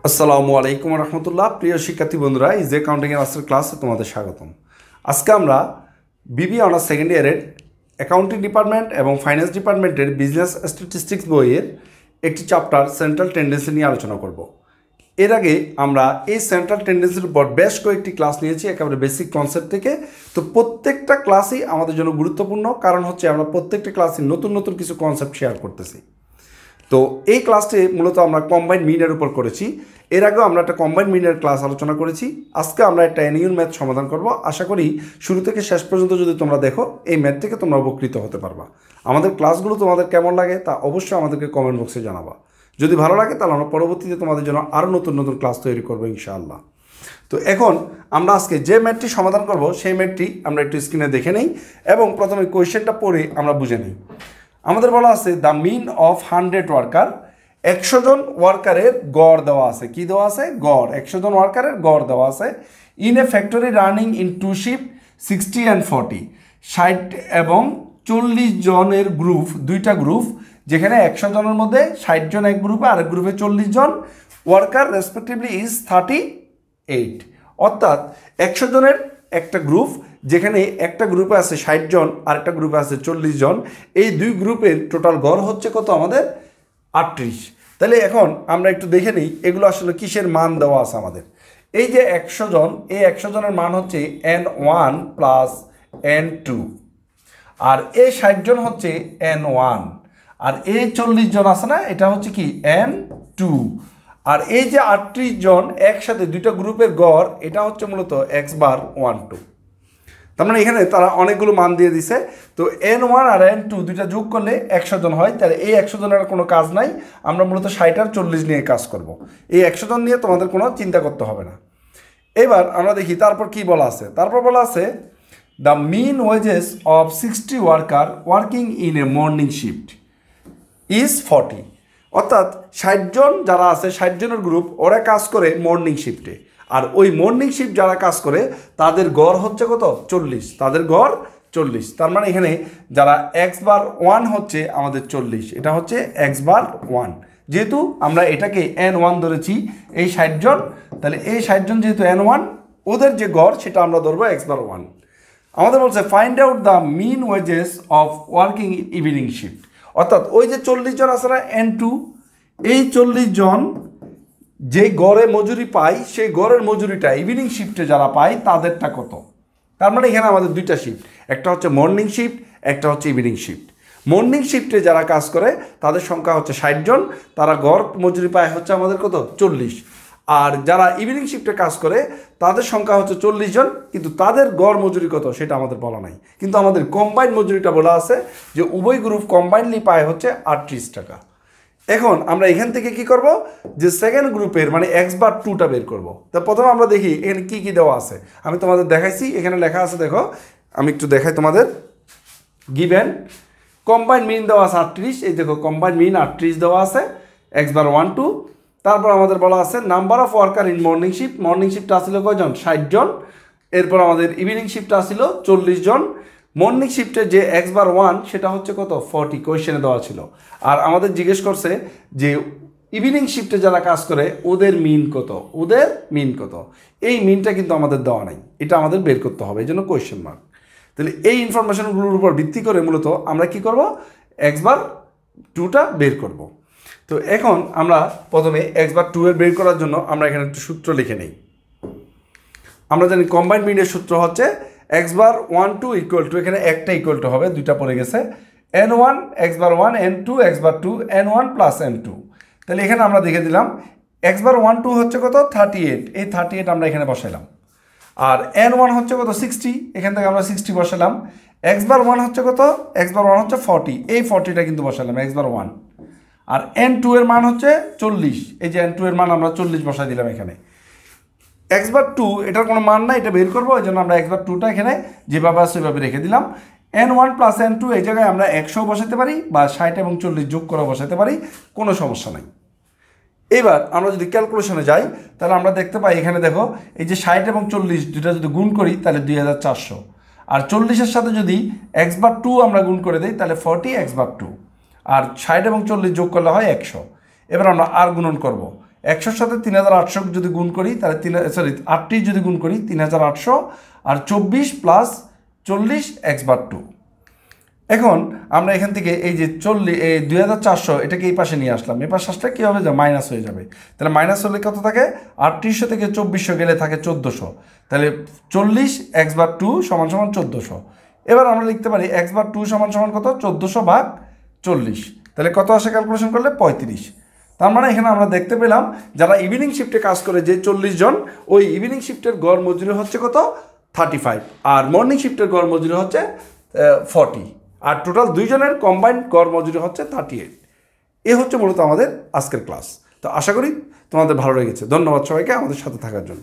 আসসালামু আলাইকুম রহমতুল্লাহ। প্রিয় শিক্ষার্থী বন্ধুরা, ইজ অ্যাকাউন্টিং এর আজকের ক্লাসে তোমাদের স্বাগতম। আজকে আমরা বিবিএ অনার্স সেকেন্ড ইয়ারের অ্যাকাউন্টিং ডিপার্টমেন্ট এবং ফাইন্যান্স ডিপার্টমেন্টের বিজনেস স্ট্যাটিস্টিক্স বইয়ের একটি চ্যাপ্টার সেন্ট্রাল টেন্ডেন্সি নিয়ে আলোচনা করব। এর আগে আমরা এই সেন্ট্রাল টেন্ডেন্সির উপর বেশ কয়েকটি ক্লাস নিয়েছি একেবারে বেসিক কনসেপ্ট থেকে। তো প্রত্যেকটা ক্লাসই আমাদের জন্য গুরুত্বপূর্ণ, কারণ হচ্ছে আমরা প্রত্যেকটা ক্লাসে নতুন নতুন কিছু কনসেপ্ট শেয়ার করতেছি। তো এই ক্লাসটি মূলত আমরা কম্বাইন্ড মিনের উপর করেছি। এর আগেও আমরা একটা কম্বাইন্ড মিনের ক্লাস আলোচনা করেছি। আজকে আমরা একটা এনইউর ম্যাথ সমাধান করব। আশা করি শুরু থেকে শেষ পর্যন্ত যদি তোমরা দেখো এই ম্যাথ থেকে তোমরা উপকৃত হতে পারবা। আমাদের ক্লাসগুলো তোমাদের কেমন লাগে তা অবশ্যই আমাদেরকে কমেন্ট বক্সে জানাবা। যদি ভালো লাগে তাহলে আমরা পরবর্তীতে তোমাদের জন্য আরও নতুন নতুন ক্লাস তৈরি করবো ইনশাআল্লাহ। তো এখন আমরা আজকে যে ম্যাথটি সমাধান করব সেই ম্যাথটি আমরা একটু স্ক্রিনে দেখে নেই এবং প্রথমে কোয়েশ্চেনটা পড়ে আমরা বুঝে নিই। আমাদের বলা আছে দ্য মিন অফ 100 ওয়ার্কার, 100 জন ওয়ার্কারের গড় দেওয়া আছে। কি দেওয়া আছে? গড়। 100 জন ওয়ার্কারের গড় দেওয়া আছে। In a factory running in two shift 60 and 40, 60 এবং 40 জনের গ্রুপ, দুইটা গ্রুপ, যেখানে 100 জনের মধ্যে 60 জন এক গ্রুপে, আরেক গ্রুপে 40 জন। Worker respectively is 38। অর্থাৎ 100 জনের একটা গ্রুপ, যেখানে একটা গ্রুপে আছে 60 জন আর একটা গ্রুপে আছে 40 জন। এই দুই গ্রুপের টোটাল গড় হচ্ছে কত? আমাদের 38। তাহলে এখন আমরা একটু দেখে নিই এগুলো আসলে কিসের মান দেওয়া আছে আমাদের। এই যে 100 জন, এই 100 জনের মান হচ্ছে N1 প্লাস N2, আর এই 60 জন হচ্ছে N1, আর এই 40 জন আছে না, এটা হচ্ছে কি N2, আর এই যে 38 জন একসাথে দুইটা গ্রুপের গড়, এটা হচ্ছে মূলত x/12। তার মানে এখানে তারা অনেকগুলো মান দিয়ে দিছে। তো N1 আর N2 দুইটা যোগ করলে 100 জন হয়। তাহলে এই 100 জনের কোনো কাজ নাই, আমরা মূলত 60 আর 40 নিয়ে কাজ করব। এই 100 জন নিয়ে তোমাদের কোনো চিন্তা করতে হবে না। এবার আমরা দেখি তারপর কি বলা আছে। তারপর বলা আছে the mean wages of 60 worker working in a morning shift is 40। অর্থাৎ 60 জন যারা আছে, 60 জনের গ্রুপ, ওরা কাজ করে মর্নিং শিফটে। আর ওই মর্নিং শিফট যারা কাজ করে তাদের গড় হচ্ছে কত? 40। তাদের গড় 40। তার মানে এখানে যারা x/1 হচ্ছে আমাদের 40, এটা হচ্ছে x/1। যেহেতু আমরা এটাকে N1 ধরেছি, এই 60 জন, তাহলে এই 60 জন যেহেতু N1, ওদের যে গড় সেটা আমরা ধরবো x/1। আমাদের বলছে find out the mean wages of working evening shift. অর্থাৎ ওই যে 40 জন আছে না N2, এই 40 জন যে গড়ে মজুরি পায় সেই গড়ের মজুরিটা ইভিনিং শিফটে যারা পায় তাদেরটা কত। তার মানে এখানে আমাদের দুইটা শিফট, একটা হচ্ছে মর্নিং শিফট, একটা হচ্ছে ইভিনিং শিফট। মর্নিং শিফটে যারা কাজ করে তাদের সংখ্যা হচ্ছে 60 জন, তারা গড় মজুরি পায় হচ্ছে আমাদের কত? 40। আর যারা ইভিনিং শিফটে কাজ করে তাদের সংখ্যা হচ্ছে 40 জন, কিন্তু তাদের গড় মজুরি কত সেটা আমাদের বলা নাই। কিন্তু আমাদের কম্বাইন্ড মজুরিটা বলা আছে যে উভয় গ্রুপ কম্বাইন্ডলি পায় হচ্ছে 38 টাকা। এখন আমরা এখান থেকে কি করব, যে সেকেন্ড গ্রুপের মানে x/2টা বের করব। তা প্রথমে আমরা দেখি এখানে কি কি দেওয়া আছে। আমি তোমাদের দেখাইছি, এখানে লেখা আছে, দেখো আমি একটু দেখাই তোমাদের। গিভেন কম্বাইন্ড মিন দেওয়া আছে 38, এই দেখো কম্বাইন্ড মিন 38 দেওয়া আছে x/12। তারপর আমাদের বলা আছে number of worker in morning shift. Morning shift আসছিল কয়জন? 60 জন। এরপর আমাদের ইভিনিং শিফট আসছিল 40 জন। মর্নিং শিফটের যে x/1 সেটা হচ্ছে কত? 40, কোয়েশ্চেনে দেওয়া ছিল। আর আমাদের জিজ্ঞেস করছে যে ইভিনিং শিফটে যারা কাজ করে ওদের মিন কত, ওদের মিন কত। এই মিনটা কিন্তু আমাদের দেওয়া নাই, এটা আমাদের বের করতে হবে, এই জন্য কোয়েশ্চেন মার্ক। তাহলে এই ইনফরমেশনগুলোর উপর ভিত্তি করে মূলত আমরা কি করব, x/2টা বের করব। তো এখন আমরা প্রথমে x/2 এর বের করার জন্য আমরা এখানে একটু সূত্র লিখে নেই। আমরা জানি কম্বাইন্ড মিনের সূত্র হচ্ছে x/12 ইকুয়াল টু, এখানে একটা ইকুয়াল টু হবে, দুইটা পড়ে গেছে, N1 x/1 N2 x/2 N1 plus N2। তাহলে এখানে আমরা দেখে দিলাম x/12 হচ্ছে কত? 38। এই 38 আমরা এখানে বসাইলাম। আর N1 হচ্ছে কত? 60, এখান থেকে আমরা 60 বসালাম। x/1 হচ্ছে কত? x/1 হচ্ছে 40, এই 40টা কিন্তু বসালাম x/1। আর N2 এর মান হচ্ছে 40, এই যে N2 এর মান আমরা 40 বসাই দিলাম এখানে। x/2 এটার কোনো মান না, এটা বের করবো, এই জন্য আমরা x/2টা এখানে যেভাবে আছে সেভাবে রেখে দিলাম। N1 প্লাস N2 এই জায়গায় আমরা 100 বসাতে পারি বা 60 এবং 40 যোগ করে বসাতে পারি, কোনো সমস্যা নাই। এবার আমরা যদি ক্যালকুলেশনে যাই তাহলে আমরা দেখতে পাই এখানে দেখো এই যে 60 এবং 40 দুটা যদি গুণ করি তাহলে 2400, আর 40-এর সাথে যদি x/2 আমরা গুণ করে দিই তাহলে 40 x/2, আর 60 এবং 40 যোগ করলে হয় 100। এবার আমরা আর গুণন করব, 100-র সাথে 3800 যদি গুণ করি তাহলে 38 যদি গুণ করি 3800 আর 24 প্লাস 40 x/2। এখন আমরা এখান থেকে এই যে 2400 এটাকে এই পাশে নিয়ে আসলাম, এই পাশে আসলে কী হবে, যে মাইনাস হয়ে যাবে। তাহলে মাইনাস হলে কত থাকে, 3800 থেকে 2400 গেলে থাকে 1400। তাহলে 40 x/2 সমান সমান 1400। এবার আমরা লিখতে পারি x/2 সমান সমান কত, 1400 ভাগ 40। তাহলে কত আসে ক্যালকুলেশন করলে 35। তার মানে এখানে আমরা দেখতে পেলাম যারা ইভিনিং শিফটে কাজ করে যে 40 জন, ওই ইভিনিং শিফটের গড় মজুরি হচ্ছে কত, 35, আর মর্নিং শিফটের গড় মজুরি হচ্ছে 40, আর টোটাল 2 জনের কম্বাইন্ড গড় মজুরি হচ্ছে 38। এ হচ্ছে মূলত আমাদের আজকের ক্লাস। তো আশা করি তোমাদের ভালো লেগেছে। ধন্যবাদ সবাইকে আমাদের সাথে থাকার জন্য।